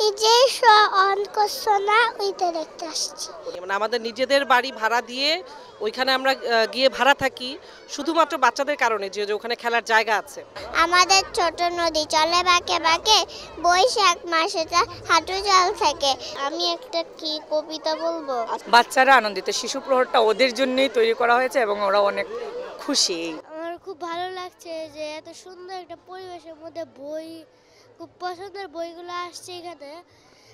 এই যে অন করছো না ওইটা দেখতে আসছি। মানে আমাদের নিজেদের বাড়ি ভাড়া দিয়ে ওইখানে আমরা গিয়ে ভাড়া থাকি শুধুমাত্র বাচ্চাদের কারণে, যে ওখানে খেলার জায়গা আছে। আমাদের ছোট নদী চলে বাঁকে বাঁকে, বৈশাখ মাসেটা হাঁটু জল থাকে। আমি একটা কি কবিতা বলবো। বাচ্চারা আনন্দিত, শিশু প্রহরটা ওদের জন্যই তৈরি করা হয়েছে এবং ওরা অনেক খুশি। আমার খুব ভালো লাগছে যে এত সুন্দর একটা পরিবেশের মধ্যে বই, খুব পছন্দের বইগুলো আসছে এখানে।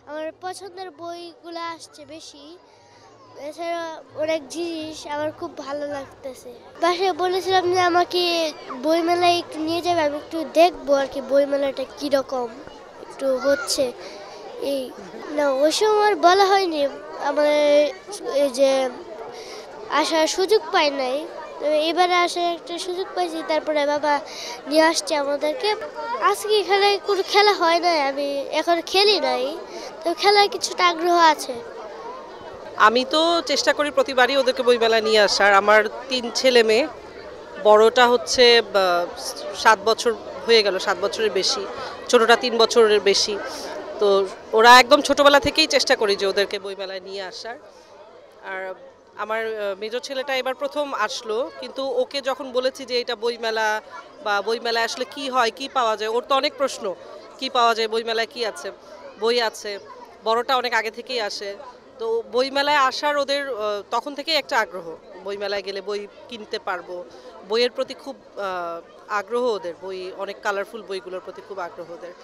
আমার পছন্দের বইগুলো আসছে বেশি। এছাড়া অনেক জিনিস আমার খুব ভালো লাগতেছে। বাসায় বলেছিলাম যে আমাকে বইমেলায় একটু নিয়ে যাবে, আমি একটু দেখবো আর কি বইমেলাটা কীরকম একটু হচ্ছে। এই না ওই সময় আর বলা হয়নি, আমার এই যে আসার সুযোগ পাই নাই। এবারে আসার একটা সুযোগ পাইছি, তারপরে বাবা নিয়ে আসছে আমাদেরকে। আজকে এখানে কোনো খেলা হয় নাই, আমি এখন খেলি নাই, তো খেলার কিছুটা আগ্রহ আছে। আমি তো চেষ্টা করি প্রতিবারই ওদেরকে বইমেলায় নিয়ে আসার। আমার 3 ছেলে মেয়ে, বড়টা হচ্ছে 7 বছর হয়ে গেল, 7 বছরের বেশি, ছোটটা 3 বছরের বেশি। তো ওরা একদম ছোটবেলা থেকেই চেষ্টা করি যে ওদেরকে বইমেলায় নিয়ে আসার। আর আমার মেজর ছেলেটা এবার প্রথম আসলো, কিন্তু ওকে যখন বলেছি যে এটা বইমেলা বা বইমেলায় আসলে কি হয়, কি পাওয়া যায়, ওর তো অনেক প্রশ্ন, কি পাওয়া যায় বইমেলায়, কি আছে, বই আছে। বড়টা অনেক আগে থেকেই আসে, তো বইমেলায় আসার ওদের তখন থেকেই একটা আগ্রহ। বইমেলায় গেলে বই কিনতে পারবো, বইয়ের প্রতি খুব আগ্রহ ওদের, বই অনেক কালারফুল বইগুলোর প্রতি খুব আগ্রহ ওদের।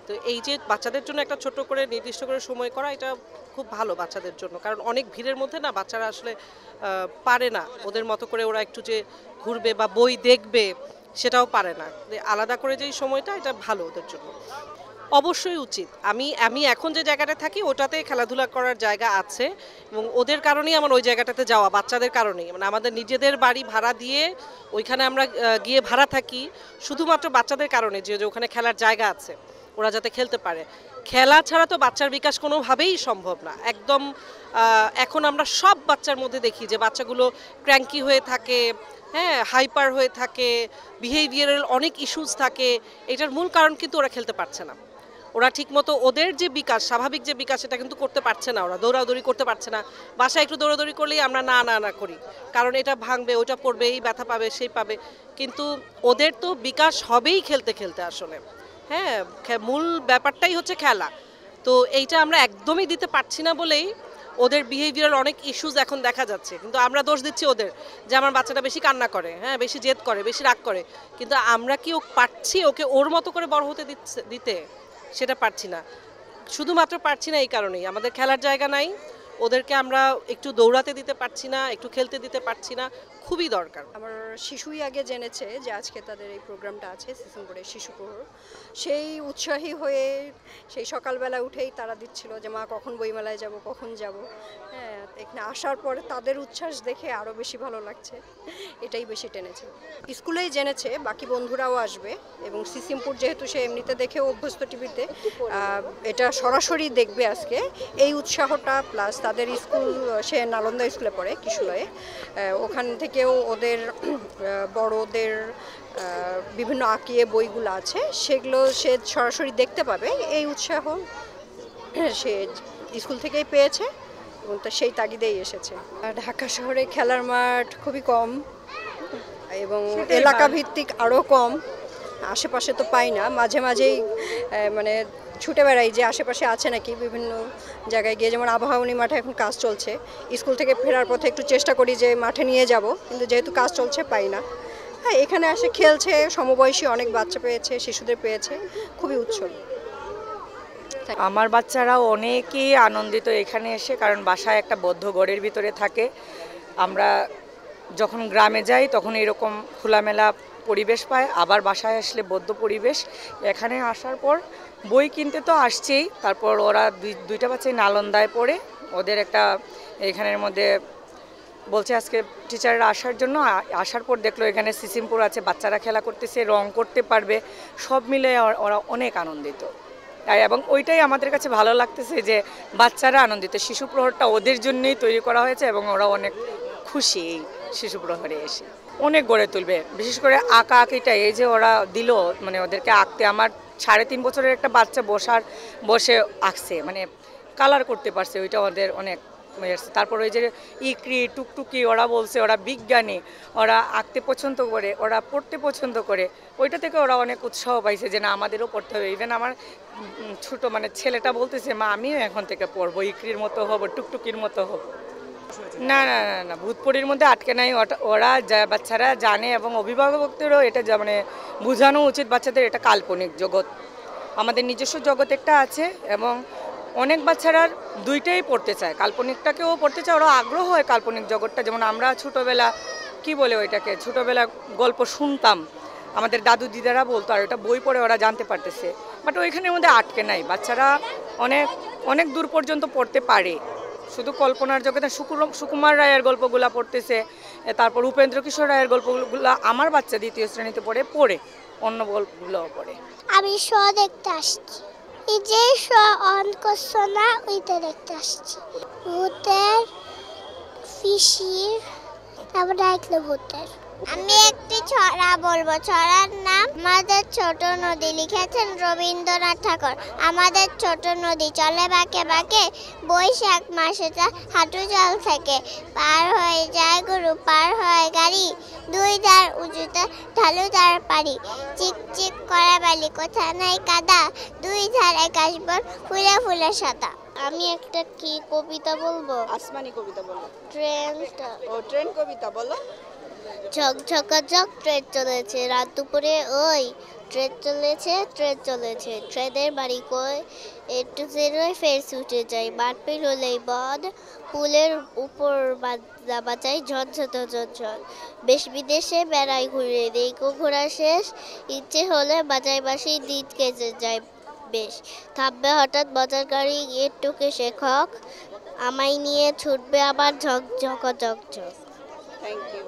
তো এই যে বাচ্চাদের জন্য একটা ছোট করে নির্দিষ্ট করে সময় করা, এটা খুব ভালো বাচ্চাদের জন্য, কারণ অনেক ভিড়ের মধ্যে না বাচ্চারা আসলে পারে না ওদের মতো করে ওরা একটু যে ঘুরবে বা বই দেখবে সেটাও পারে না। আলাদা করে যেই সময়টা, এটা ভালো ওদের জন্য। অবশ্যই উচিত। আমি আমি এখন যে জায়গাটা থাকি ওটাতে খেলাধুলা করার জায়গা আছে, এবং ওদের কারণেই আমার ওই জায়গাটাতে যাওয়া, বাচ্চাদের কারণেই। মানে আমাদের নিজেদের বাড়ি ভাড়া দিয়ে ওইখানে আমরা গিয়ে ভাড়া থাকি শুধুমাত্র বাচ্চাদের কারণে, যে ওখানে খেলার জায়গা আছে, ওরা যাতে খেলতে পারে। খেলা ছাড়া তো বাচ্চার বিকাশ কোনোভাবেই সম্ভব না একদম। এখন আমরা সব বাচ্চার মধ্যে দেখি যে বাচ্চাগুলো ক্র্যাঙ্কি হয়ে থাকে, হ্যাঁ, হাইপার হয়ে থাকে, বিহেভিয়ারাল অনেক ইস্যুস থাকে। এটার মূল কারণ কিন্তু ওরা খেলতে পারছে না। ওরা ঠিকমতো ওদের যে বিকাশ, স্বাভাবিক যে বিকাশ, এটা কিন্তু করতে পারছে না। ওরা দৌড়াদৌড়ি করতে পারছে না। বাসায় একটু দৌড়াদৌড়ি করলেই আমরা না না না করি, কারণ এটা ভাঙবে, ওটা পড়বে, এই ব্যথা পাবে, সেই পাবে। কিন্তু ওদের তো বিকাশ হবেই খেলতে খেলতে আসলে। হ্যাঁ, মূল ব্যাপারটাই হচ্ছে খেলা। তো এইটা আমরা একদমই দিতে পারছি না বলেই ওদের বিহেভিয়ারাল অনেক ইস্যুস এখন দেখা যাচ্ছে। কিন্তু আমরা দোষ দিচ্ছি ওদের, যে আমার বাচ্চাটা বেশি কান্না করে, হ্যাঁ, বেশি জেদ করে, বেশি রাগ করে। কিন্তু আমরা কি পারছি ওকে ওর মতো করে বড় হতে দিতে? সেটা পারছি না। শুধুমাত্র পারছি না এই কারণেই, আমাদের খেলার জায়গা নাই, ওদেরকে আমরা একটু দৌড়াতে দিতে পারছি না, একটু খেলতে দিতে পারছি না। খুবই দরকার। আমার শিশুই আগে জেনেছে যে আজকে তাদের এই প্রোগ্রামটা আছে সিসিমপুরের শিশু প্রহর। সেই উৎসাহী হয়ে সেই সকালবেলা উঠেই তারা দিচ্ছিল যে মা কখন বইমেলায় যাব, কখন যাব। হ্যাঁ, এখানে আসার পরে তাদের উচ্ছ্বাস দেখে আরও বেশি ভালো লাগছে, এটাই বেশি টেনেছে। স্কুলেই জেনেছে বাকি বন্ধুরাও আসবে, এবং সিসিমপুর যেহেতু সে এমনিতে দেখেও অভ্যস্ত টিভিতে, এটা সরাসরি দেখবে আজকে। এই উৎসাহটা প্লাস তাদের স্কুল, সে নালন্দা স্কুলে পড়ে কিশোরয়ে, ওখান থেকেও ওদের বড়দের বিভিন্ন আঁকিয়ে বইগুলো আছে, সেগুলো সে সরাসরি দেখতে পাবে। এই উৎসাহ সে স্কুল থেকেই পেয়েছে এবং তা সেই তাগিদেই এসেছে। ঢাকা শহরে খেলার মাঠ খুবই কম এবং এলাকা ভিত্তিক আরও কম। আশেপাশে তো পাই না, মাঝে মাঝেই মানে ছুটে বেড়াই যে আশেপাশে আছে নাকি বিভিন্ন জায়গায় গিয়ে। যেমন আবাহনী মাঠে এখন কাজ চলছে, স্কুল থেকে ফেরার পথে একটু চেষ্টা করি যে মাঠে নিয়ে যাব, কিন্তু যেহেতু কাজ চলছে পাই না। হ্যাঁ, এখানে এসে খেলছে, সমবয়সী অনেক বাচ্চা পেয়েছে, শিশুদের পেয়েছে, খুবই উৎসব। আমার বাচ্চারাও অনেকই আনন্দিত এখানে এসে, কারণ বাসায় একটা বদ্ধ ঘরের ভিতরে থাকে। আমরা যখন গ্রামে যাই তখন এরকম খোলামেলা পরিবেশ পায়, আবার বাসায় আসলে বদ্ধ পরিবেশ। এখানে আসার পর বই কিনতে তো আসছেই, তারপর ওরা দুইটা বাচ্চাই নালন্দায় পড়ে, ওদের একটা এখানের মধ্যে বলছে আজকে টিচাররা আসার জন্য। আসার পর দেখলো এখানে সিসিমপুর আছে, বাচ্চারা খেলা করতেছে, রং করতে পারবে, সব মিলে ওরা অনেক আনন্দিত। এবং ওইটাই আমাদের কাছে ভালো লাগতেছে যে বাচ্চারা আনন্দিত, শিশু প্রহরটা ওদের জন্যই তৈরি করা হয়েছে এবং ওরা অনেক খুশি এই শিশু প্রহরে এসে। অনেক গড়ে তুলবে, বিশেষ করে আঁকা আঁকিটা, এই যে ওরা দিল, মানে ওদেরকে আঁকতে। আমার 3.5 বছরের একটা বাচ্চা বসে আঁকছে, মানে কালার করতে পারছে, ওইটা আমাদের অনেক তারপর ওই যে ইকরি টুকটুকি ওরা বলছে ওরা বিজ্ঞানী, ওরা আঁকতে পছন্দ করে, ওরা পড়তে পছন্দ করে, ওইটা থেকে ওরা অনেক উৎসাহ পাইছে যে না আমাদেরও পড়তে হবে। ইভেন আমার ছোট মানে ছেলেটা বলতেছে মা আমিও এখন থেকে পড়বো, ইকরির মতো হব, টুকটুকির মতো হব। না না না না, ভূতপরির মধ্যে আটকে নাই, ওরা বাচ্চারা জানে এবং অভিভাবকদেরও এটা মানে বোঝানো উচিত বাচ্চাদের এটা কাল্পনিক জগৎ, আমাদের নিজস্ব জগৎ একটা আছে এবং অনেক বাচ্চারা দুইটাই পড়তে চায়, কাল্পনিকটাকেও পড়তে চায়, ওরা আগ্রহ হয় কাল্পনিক জগৎটা। যেমন আমরা ছোটোবেলা কি বলে ওইটাকে ছোটোবেলা গল্প শুনতাম, আমাদের দাদু দিদারা বলতো, আর ওটা বই পড়ে ওরা জানতে পারতেছে। বাট ওইখানের মধ্যে আটকে নাই, বাচ্চারা অনেক অনেক দূর পর্যন্ত পড়তে পারে। শুধু কল্পনার জগতে সুকুমার রায়ের গল্পগুলো পড়তেছে, তারপর উপেন্দ্র কিশোর রায়ের গল্পগুলো আমার বাচ্চা 2য় শ্রেণীতে পড়ে অন্য গল্পগুলোও পড়ে। আমি শ দেখতে আসছি, এই যে শ অন করছো না ওইটা দেখতে আসছি। ভূতের ফিশির আমরা একটু ভূতের। আমি একটি ছড়া বলবো, ছড়ার নাম আমাদের ছোট নদী, লিখেছেন রবীন্দ্রনাথ ঠাকুর। আমাদের ছোট নদী চলে বাঁকে বাঁকে, বৈশাখ মাসে তা হাঁটু জল থেকে, পার হয়ে যায় গরু, পার হয় গাড়ি, 2 ধার উঁচুতে ঢালু তার পাড়ি, চিকচিক করে বালি, কোথা নাই কাদা, 2 ধার আকাশ বন, ফুলে ফুলে সাদা। আমি একটা কি কবিতা বলবো? আসমানি কবিতা বলো। ট্রেনটা ট্রেন কবিতা বলো। ঝকঝকা ঝক ট্রেন চলেছে, রাত দুপুরে ওই ট্রেন চলেছে, ট্রেন চলেছে, ট্রেনের বাড়ি কই, একটু জেরোয় ফের ছুটে যাই, মাঠ পের হলেই বন, পুলের উপর বাজাই ঝনঝন ঝনঝন, দেশ বিদেশে বেড়াই ঘুরে, দেখো ঘোরা শেষ, ইচ্ছে হলে বাজাই বাসি দিন কেজে যায় বেশ, থামবে হঠাৎ মজার গাড়ি, একটু কেসে খক, আমায় নিয়ে ছুটবে আবার ঝকঝকা ঝকঝক। Thank you.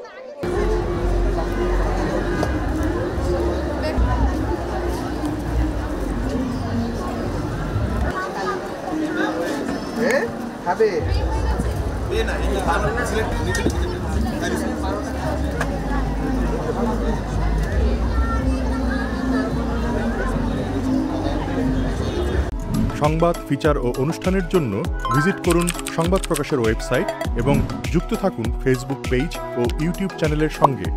খাবে সংবাদ, ফিচার ও অনুষ্ঠানের জন্য ভিজিট করুন সংবাদ প্রকাশের ওয়েবসাইট এবং যুক্ত থাকুন ফেসবুক পেজ ও ইউটিউব চ্যানেলের সঙ্গে।